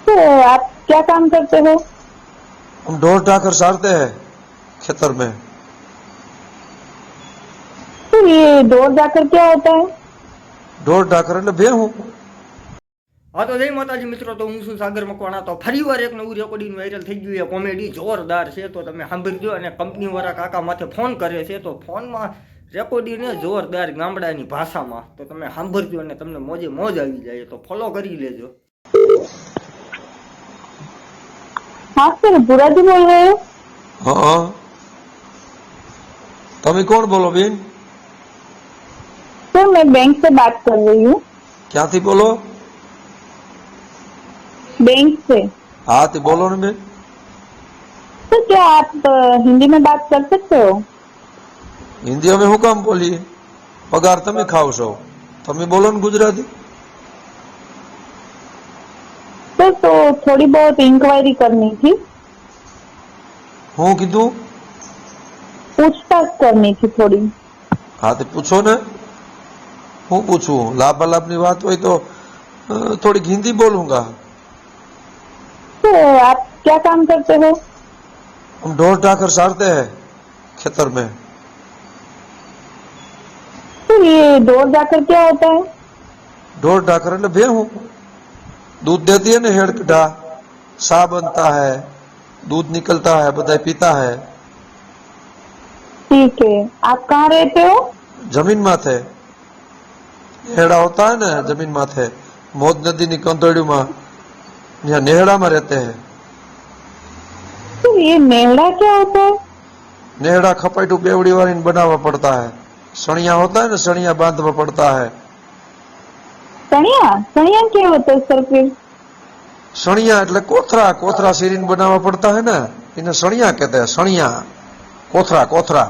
तो आप क्या काम करते हो? हम ढोर ढाकर सारते हैं खेतर में। तो ये ढोर जाकर क्या होता है? ढोर ढाकर એટલે ભેહું। हाँ तो जय माताजी मित्रों, तो हूँ છું સાગર મકવાણા। તો ફરીવાર એક નવું રેકોર્ડિંગ વાયરલ થઈ ગયું છે। કોમેડી જોરદાર છે, તો તમે સાંભળજો। અને કંપનીવાળા કાકા માથે ફોન કરે છે, તો ફોનમાં રેકોર્ડિંગ ને જોરદાર ગામડાની ભાષામાં, તો તમે સાંભળજો અને તમને મોજે મોજ આવી જાય। તો ફોલો કરી લેજો। हाँ सर, बुरा जी बोल रहे हो? હા, તમે કોણ બોલો બેન? सर मैं बैंक से बात कर रही हूँ। ક્યાંથી બોલો? बैंक से। હા તે બોલો ને બેન। सर क्या आप हिंदी में बात कर सकते हो? હિન્દી અમે શું કામ બોલીએ? પગાર તમે ખાવ છો, તમે બોલો ને ગુજરાતી। सर तो थोड़ी बहुत इंक्वायरी करनी थी, હું કીધું? पूछताछ करनी थी थोड़ी। હા તે પૂછો ને। હું પૂછું? લાભાલાભની વાત હોય તો થોડીક હિન્દી બોલુંગા। तो आप क्या काम करते हो? हम ढोर ढाकर सारते हैं खेतर में। तो ये ढोर जाकर क्या होता है? ढोर ढाकर એટલે ભેહું। दूध देती है ना हेड़ पिढ़ा, सा बनता है, दूध निकलता है, बधाई पीता है। ठीक है, आप कहाँ रहते हो? जमीन माथे नेहड़ा होता है ना, जमीन माथे मोज नदी ની કંતોડિયું માં, यहाँ नेहड़ा में रहते हैं। तो ये नेहड़ा क्या होता है? नेहड़ा खपाटू बेवड़ी वाली बनावा पड़ता है। सणिया होता है ना, सणिया बांधवा पड़ता है। सणिया? सणिया क्या होता है सर फिर? सणिया એટલે કોથરા, કોથરા सीरीन बनावा पड़ता है ना, इन्हें सणिया कहते हैं। सणिया, कोथरा, कोथरा।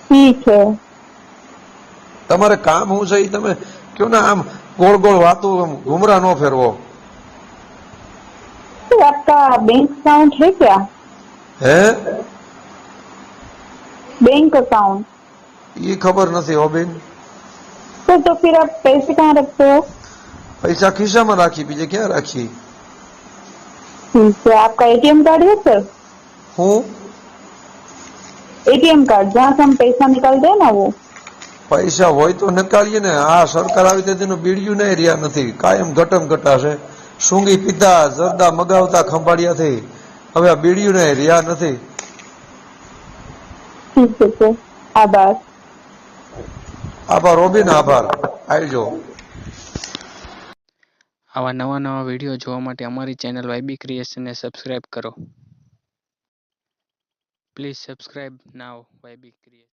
ठीक है। તમારે કામ હું છે ઈ તમે કયો ને, આમ ગોળ ગોળ વાતો ઘુમરા નો ફેરવો। तो आपका बैंक अकाउंट है क्या? હે? Bank account? ઈ ખબર નથી હો બેન। तो फिर आप पैसे कहाँ रखते हो? પૈસા ખિસ્સામાં રાખી, બીજે ક્યાં રાખી? ठीक है, आपका एटीएम कार्ड है सर? હું? एटीएम कार्ड जहाँ से हम पैसा निकालते हैं ना वो। પૈસા હોય તો નકાળીએ ને। આ સરકાર આવી તેનું બીડિયું નહીં રહ્યા નથી, કાયમ ઘટમ ઘટાશે। સૂંઘી પીતા જરદા મગાવતા ખંભાળિયાથી, હવે આ બીડિયું નહીં રહ્યા નથી। ठीक है सर, आभार। આભાર રોબિન, આભાર। આવજો। આવા નવા નવા વિડીયો જોવા માટે અમારી ચેનલ YB ક્રિએશનને સબસ્ક્રાઇબ કરો. Please subscribe now YB creation.